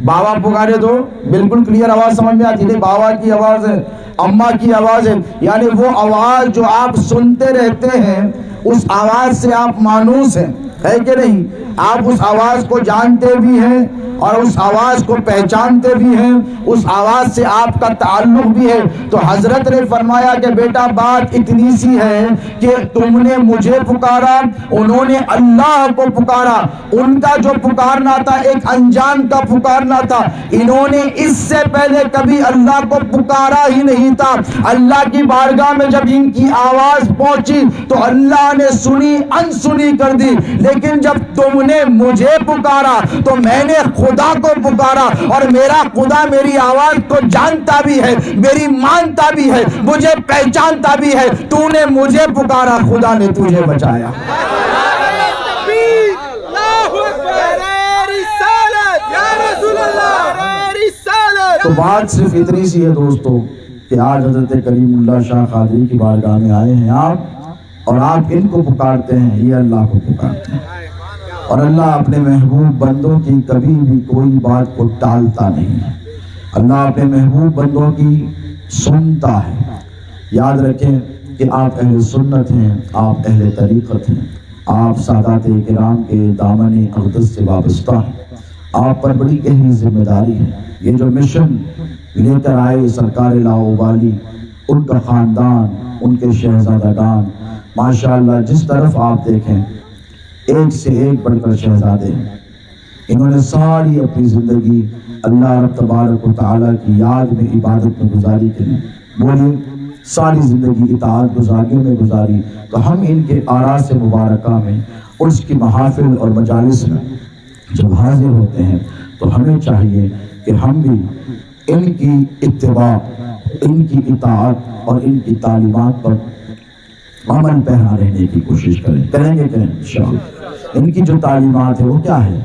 بابا پکارے تو بالکل کلیئر آواز سمجھ میں آتی ہے. بابا کی آواز ہے, اماں کی آواز ہے, یعنی وہ آواز جو آپ سنتے رہتے ہیں اس آواز سے آپ مانوس ہیں, ہے کہ نہیں؟ آپ اس آواز کو جانتے بھی ہیں اور اس آواز کو پہچانتے بھی ہیں, اس آواز سے آپ کا تعلق بھی ہے. تو حضرت نے فرمایا کہ بیٹا بات اتنی سی ہے کہ تم نے مجھے پکارا, انہوں نے اللہ کو پکارا. ان کا جو پکارنا تھا ایک انجان کا پکارنا تھا, انہوں نے اس سے پہلے کبھی اللہ کو پکارا ہی نہیں تھا. اللہ کی بارگاہ میں جب ان کی آواز پہنچی تو اللہ نے سنی انسنی کر دی. لیکن جب تم نے مجھے پکارا تو میں نے خدا کو پکارا, اور میرا خدا میری آواز کو جانتا بھی ہے, میری مانتا بھی ہے, مجھے پہچانتا بھی ہے. تو نے مجھے پکارا, خدا نے تجھے بچایا. تو بات صرف اتنی سی ہے دوستو کہ آج حضرت کلیم اللہ شاہ قادری کی بارگاہ میں آئے ہیں آپ, اور آپ ان کو پکارتے ہیں, یہ اللہ کو پکارتے ہیں. اور اللہ اپنے محبوب بندوں کی کبھی بھی کوئی بات کو ٹالتا نہیں ہے. اللہ اپنے محبوب بندوں کی سنتا ہے. یاد رکھیں کہ آپ اہل سنت ہیں, آپ اہل طریقت ہیں, آپ سادات کرام کے دامن اقدس سے وابستہ ہیں. آپ پر بڑی گہری ذمہ داری ہے. یہ جو مشن لے کر آئے سرکار لاؤبالی, ان کا خاندان, ان کے شہزادگان, ماشاءاللہ جس طرف آپ دیکھیں ایک سے ایک بڑھ کر شہزادے ہیں. انہوں نے ساری اپنی زندگی اللہ رب تبارک و تعالیٰ کی یاد میں عبادت میں گزاری کی. بولیے ساری زندگی اطاعت گزاریوں میں گزاری. تو ہم ان کے آراس مبارکہ میں, اس کی محافل اور مجالس میں جب حاضر ہوتے ہیں تو ہمیں چاہیے کہ ہم بھی ان کی اتباع، ان کی اطاعت اور ان کی تعلیمات پر عمل پیرا رہنے کی کوشش کریں گے انشاءاللہ۔ ان کی جو تعلیمات ہے وہ کیا ہے؟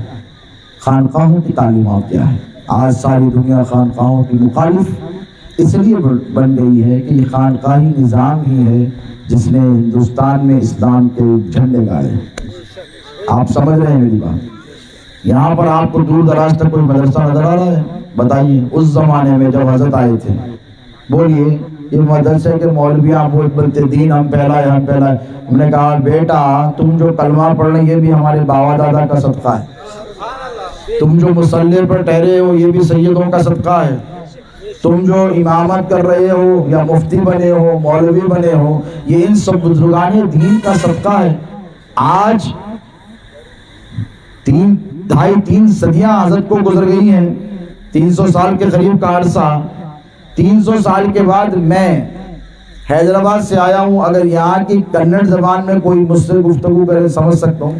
خانقاہوں کی تعلیمات کیا ہے؟ آج ساری دنیا خانقاہوں کی مخالف اس لیے بن گئی ہے کہ یہ خانقاہی نظام ہی ہے جس نے ہندوستان میں اسلام کے جھنڈے گائے۔ آپ سمجھ رہے ہیں میری بات؟ یہاں پر آپ کو دور دراز تک کوئی مدرسہ نظر آ رہا ہے؟ بتائیے اس زمانے میں جب حضرت آئے تھے، بولیے یہ مدرسے کے مولویاں بولتے دین ہم پھیلائے ہم پھیلائے۔ ہم نے کہا بیٹا تم جو کلمہ پڑھ رہے ہیں یہ بھی ہمارے باوا دادا کا صدقہ ہے، تم جو مصلی پر ٹھہرے ہو یہ بھی سیدوں کا صدقہ ہے، تم جو امامت کر رہے ہو یا مفتی بنے ہو مولوی بنے ہو یہ ان سب بزرگان دین کا صدقہ ہے۔ آج 2.5-3 صدیاں حضرت کو گزر گئی ہیں، 300 سال کے قریب کا عرصہ۔ 300 سال کے بعد میں حیدرآباد سے آیا ہوں، اگر یہاں کی کنڑ زبان میں کوئی مجھ سے گفتگو کرے سمجھ سکتا ہوں،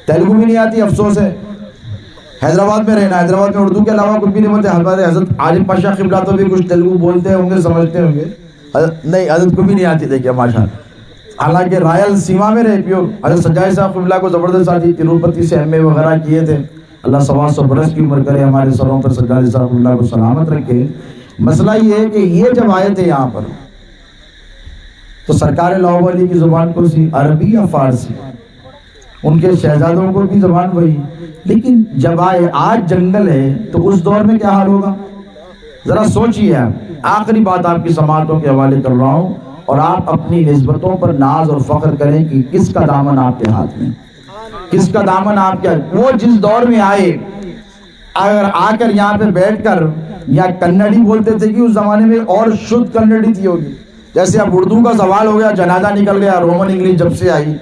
تیلگو بھی نہیں آتی، افسوس ہے۔ حیدرآباد میں رہنا، حیدرآباد میں اردو کے علاوہ کچھ بھی نہیں بولتے۔ ہمارے حضرت عالم پاشا قبلہ تو بھی کچھ تیلگو بولتے ہوں گے، سمجھتے ہوں گے، نہیں حضرت کو بھی نہیں آتی، دیکھیے ماشاءاللہ۔ حالانکہ رائل سیما میں رہے پیو حضرت سجاد صاحب قبلہ کو زبردست آتی، تروپتی سے ایم اے وغیرہ کیے تھے، اللہ 125 برس کی عمر کرے، ہمارے سروں پر سجاد صاحب قبلہ کو سلامت رکھے۔ مسئلہ یہ ہے کہ یہ جب آئے تھے یہاں پر تو سرکار لاہور علی کی زبان کو سی عربی یا فارسی، ان کے شہزادوں کو بھی زبان وہی، لیکن جب آئے آج جنگل ہے تو اس دور میں کیا حال ہوگا؟ ذرا سوچئے آپ۔ آخری بات آپ کی سماعتوں کے حوالے کر رہا ہوں، اور آپ اپنی نسبتوں پر ناز اور فخر کریں کہ کس کا دامن آپ کے ہاتھ میں، کس کا دامن آپ کے، وہ جس دور میں آئے، اگر آ کر یہاں پہ بیٹھ کر یا کنڑی بولتے تھے کہ اس زمانے میں اور شدھ کنڑی تھی ہوگی، جیسے اب اردو کا زوال ہو گیا، جنازہ نکل گیا، رومن انگلش جب سے آئی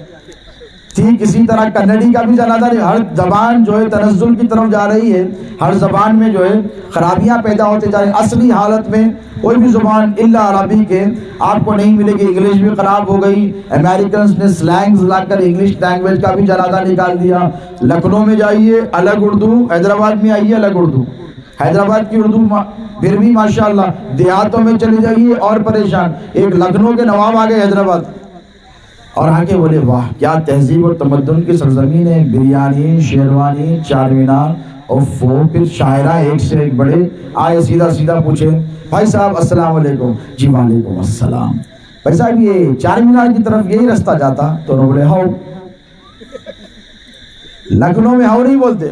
ٹھیک اسی طرح کنڑی کا بھی جنازہ نہیں۔ ہر زبان جو ہے تنزل کی طرف جا رہی ہے، ہر زبان میں جو ہے خرابیاں پیدا ہوتے جا رہی ہیں۔ اصلی حالت میں کوئی بھی زبان الا عربی کے آپ کو نہیں ملے گی۔ انگلش بھی خراب ہو گئی، امریکنز نے سلینگز لا کر انگلش لینگویج کا بھی جنازہ نکال دیا۔ لکھنؤ میں جائیے الگ اردو، حیدرآباد میں آئیے الگ اردو، حیدرآباد کی اردو پھر بھی ماشاءاللہ، دیہاتوں میں چلے جائیے اور پریشان۔ ایک لکھنؤ کے نواب آ گئے حیدرآباد اور آگے بولے واہ کیا تہذیب اور تمدن کی سرزمین ہے، بریانی، شیروانی، چار مینار، اور پھر شاعرہ ایک سے ایک بڑے آئے، سیدھا سیدھا پوچھے بھائی صاحب السلام علیکم، جی وعلیکم السلام، بھائی صاحب یہ چار مینار کی طرف یہی رستہ جاتا؟ تو انہوں نے بولے ہاؤ۔ لکھنؤ میں ہاؤ نہیں بولتے،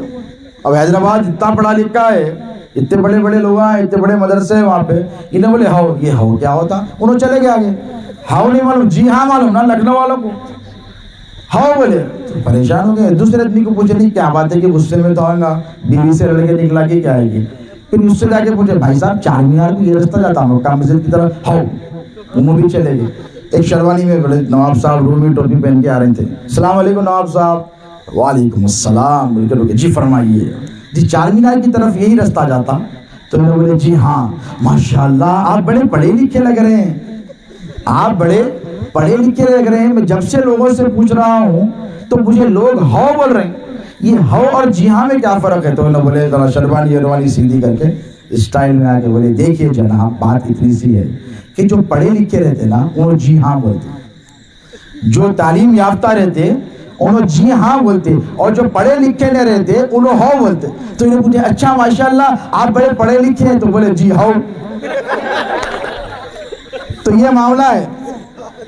اب حیدرآباد اتنا پڑھا لکھا ہے، اتنے بڑے بڑے لوگ ہیں، اتنے بڑے مدرسے ہیں وہاں پہ، انہیں بولے ہاؤ، یہ ہاؤ کیا ہوتا؟ انہوں چلے گئے آگے، ہاؤ نہیں معلوم، جی ہاں معلوم نا لکھنؤ والوں کو، ہاؤ بولے، پریشان ہو گئے۔ دوسرے آدمی کو پوچھے نہیں کیا بات ہے کہ غصے میں تو آئیں گا، بیوی سے لڑ کے نکلا کے کیا آئے گی؟ پھر اس سے جا کے پوچھے بھائی صاحب چار مینار کو یہ رستہ جاتا ہوں کا مسجد کی طرف، ہاؤ، وہ بھی چلے گئے۔ ایک شروانی میں بڑے نواب صاحب رومی ٹوپی پہن کے آ رہے تھے، السلام علیکم نواب صاحب، وعلیکم السلام، بول کر جی فرمائیے، جی چار مینار کی طرف یہی رستہ جاتا؟ تو انہوں نے بولے جی ہاں، ماشاءاللہ آپ بڑے پڑھے لکھے لگ رہے ہیں، آپ بڑے پڑھے لکھے لگ رہے ہیں، میں جب سے لوگوں سے پوچھ رہا ہوں تو مجھے لوگ ہاؤ بول رہے ہیں، یہ ہاؤ اور جی ہاں میں کیا فرق ہے؟ تو انہوں نے بولے ذرا شروانی سیدھی کر کے اسٹائل میں آ کے بولے دیکھیے جناب بات اتنی سی ہے کہ جو پڑھے لکھے رہتے نا انہوں جی ہاں بولتے، جو تعلیم یافتہ رہتے انہوں جی ہاں بولتے، اور جو پڑھے لکھے نہ رہتے انہوں ہاؤ بولتے۔ تو انہوں نے پوچھا اچھا ماشاءاللہ آپ بڑے پڑھے لکھے ہیں؟ تو بولے جی ہاؤ۔ تو یہ معاملہ ہے۔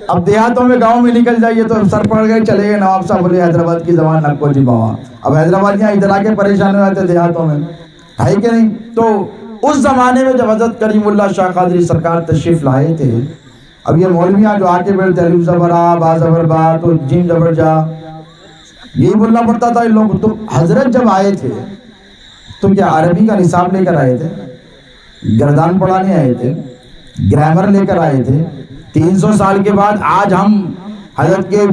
اب دیہاتوں میں گاؤں میں نکل جائیے تو سر پڑ گئے چلے گئے، نواب صاحب بولے حیدرآباد کی زبان نکو جی بابا، اب حیدرآبادیاں ادھر آ کے پریشان ہو جاتے دیہاتوں میں، ہے کہ نہیں؟ تو اس زمانے میں جب حضرت کریم اللہ شاہ قادری سرکار تشریف لائے تھے، اب یہ مولویاں جو آ کے بیٹھتے الف زبر آ با زبر با تو جیم زبر جا، یہی بولنا پڑتا تھا ان لوگوں کو۔ تو حضرت جب آئے تھے تو کیا عربی کا نصاب لے کر آئے تھے؟ گردان پڑھانے آئے تھے؟ گرامر لے کر آئے تھے؟ 300 سال کے بعد آج ہم حضرت کے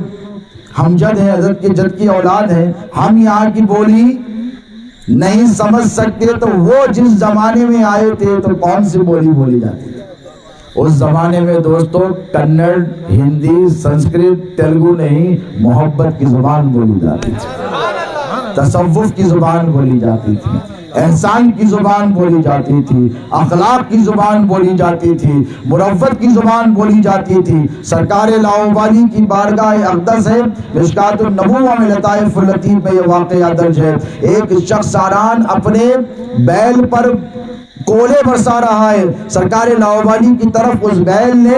ہمجد ہیں، حضرت کے جد کی اولاد ہیں، ہم یہاں کی بولی نہیں سمجھ سکتے، تو وہ جس زمانے میں آئے تھے تو کون سی بولی بولی جاتی تھی؟ اس زمانے میں دوستو کنڑ، ہندی، سنسکرت، تیلگو نہیں، محبت کی زبان بولی جاتی تھی، تصوف کی زبان بولی جاتی تھی، احسان کی زبان بولی جاتی تھی، اخلاق کی زبان بولی جاتی تھی، مروت کی زبان بولی جاتی تھی۔ سرکار لاؤبالی کی بارگاہ اقدس ہے، مشکات النبوہ میں لطائف اللطیف میں یہ واقعہ درج ہے۔ ایک شخص ساران اپنے بیل پر کولے برسا رہا ہے، سرکار لاؤبالی کی طرف اس بیل نے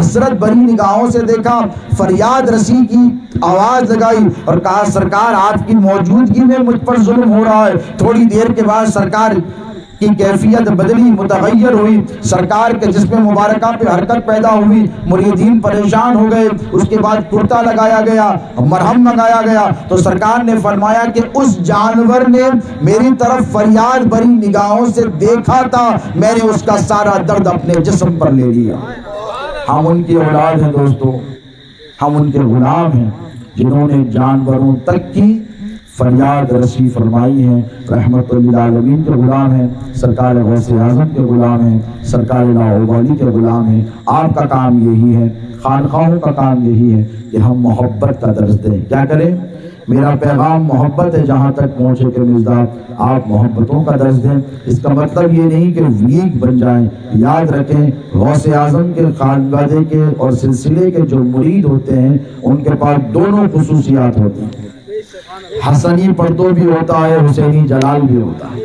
حسرت بری نگاہوں سے دیکھا، فریاد رسی کی آواز لگائی اور کہا سرکار آپ کی موجودگی میں مجھ پر ظلم ہو رہا ہے۔ تھوڑی دیر کے بعد سرکار کی کیفیت بدلی، متغیر ہوئی، سرکار کے جسم مبارکہ پہ حرکت پیدا ہوئی، مریدین پریشان ہو گئے۔ اس کے بعد کرتا لگایا گیا، مرہم منگایا گیا، تو سرکار نے فرمایا کہ اس جانور نے میری طرف فریاد بری نگاہوں سے دیکھا تھا، میں نے اس کا سارا درد اپنے جسم پر لے لیا۔ ہم ان کی اولاد ہیں دوستو، ہم ان کے غلام ہیں جنہوں نے جانوروں تک کی فریاد رسی فرمائی ہے۔ رحمت للعالمین کے غلام ہیں، سرکار غوث اعظم کے غلام ہیں، سرکار لاؤبالی کے غلام ہیں۔ آپ کا کام یہی ہے، خانقاہوں کا کام یہی ہے کہ ہم محبت کا درس دیں۔ کیا کریں؟ میرا پیغام محبت ہے، جہاں تک پہنچے کہ مزداد آپ محبتوں کا درس دیں۔ اس کا مطلب یہ نہیں کہ ویک بن جائیں۔ یاد رکھیں غوث اعظم کے خانوادے کے اور سلسلے کے جو مرید ہوتے ہیں ان کے پاس دونوں خصوصیات ہوتی ہیں، حسنی پردو بھی ہوتا ہے، حسینی جلال بھی ہوتا ہے۔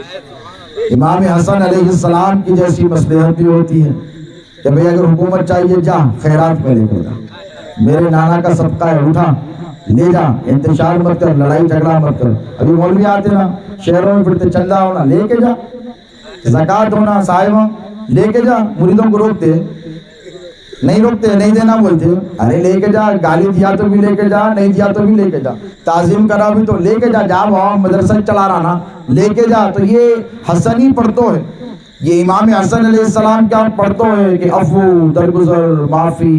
امام حسن علیہ السلام کی جیسی مصلحت بھی ہوتی ہے کہ بھئی اگر حکومت چاہیے جا خیرات میں لے کے جا، میرے نانا کا صدقہ ہے اٹھا لے جا، انتشار مت کر، لڑائی جھگڑا مت کر۔ ابھی مولوی آتے نا شہروں میں پھرتے، چندہ ہونا لے کے جا، زکوٰۃ ہونا صاحبہ لے کے جا۔ مریدوں کو روکتے نہیں، روکتے نہیں دینا بولتے، ارے لے کے جا، گالی دیا تو بھی لے کے جا، نہیں دیا تو بھی لے کے جا، تعظیم کرا بھی تو لے کے جا، جا بابا مدرسہ چلا رہا نا لے کے جا۔ تو یہ حسنی پڑھتو ہے، یہ امام حسن علیہ السلام کیا پڑھتو ہے کہ عفو، درگزر، معافی۔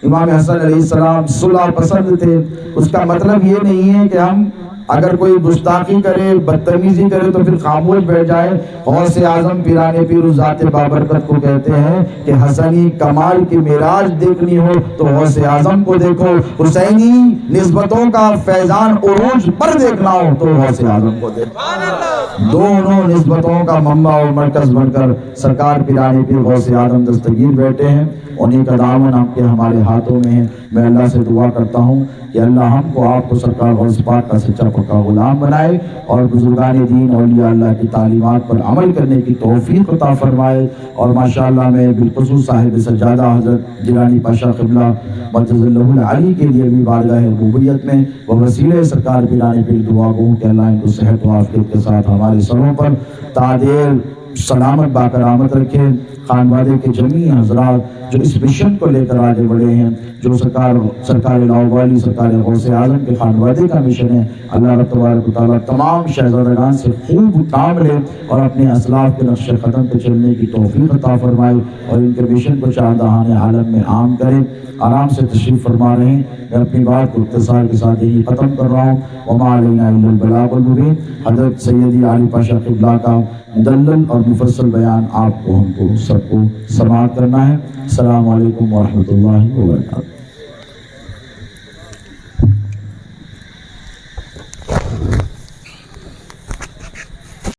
امام حسن علیہ السلام صلح پسند تھے۔ اس کا مطلب یہ نہیں ہے کہ ہم اگر کوئی گستاخی کرے، بدتمیزی کرے تو پھر خاموش بیٹھ جائے۔ غوث اعظم پیران پیر ذات بابرکت کو کہتے ہیں کہ حسنی کمال کی معراج دیکھنی ہو تو غوث اعظم کو دیکھو، حسینی نسبتوں کا فیضان عروج پر دیکھنا ہو تو غوث اعظم کو دیکھو۔ دونوں نسبتوں کا منبع اور مرکز بن کر سرکار پیران پیر غوث اعظم دستگیر بیٹھے ہیں، انہیں کا دامن آپ کے ہمارے ہاتھوں میں ہے۔ میں اللہ سے دعا کرتا ہوں کہ اللہ ہم کو آپ کو سرکار غوث پاک کا سچا پکا غلام بنائے اور بزرگان دین اولیاء اللہ کی تعلیمات پر عمل کرنے کی توفیق عطا فرمائے۔ اور ماشاءاللہ میں بالخصوص صاحب سجادہ حضرت جیلانی پاشا قبلہ مجدد اللہ العلی کے لیے بھی بارگاہ ربوبیت میں وہ وسیلے سرکار پیران پیر دعا گو کہ اللہ ان کو صحت و عافیت کے ساتھ ہمارے سروں پر تادیر سلامت باقرامت رکھے۔ خانوادے کے جمیع حضرات جو اس مشن کو لے کر آگے بڑھے ہیں، جو سرکار لاؤبالی، سرکار غوث اعظم کے خانوادے کا مشن ہے، اللہ رب تبارک و تعالیٰ تمام شہزادگان سے خوب کام لے اور اپنے اسلاف کے نقش قدم پہ چلنے کی توفیق عطا فرمائے اور ان کے مشن کو چاردہان عالم میں عام کرے۔ آرام سے تشریف فرما رہے ہیں، میں اپنی بات کو اختصار کے ساتھ یہی ختم کر رہا ہوں۔ وما علینا الا البلاغ المبین۔ حضرت سیدی علی پاشا قبلہ کا مدلل اور مفصل بیان آپ کو، ہم کو، سب کو سماعت کرنا ہے۔ السلام علیکم ورحمۃ اللہ وبرکاتہ۔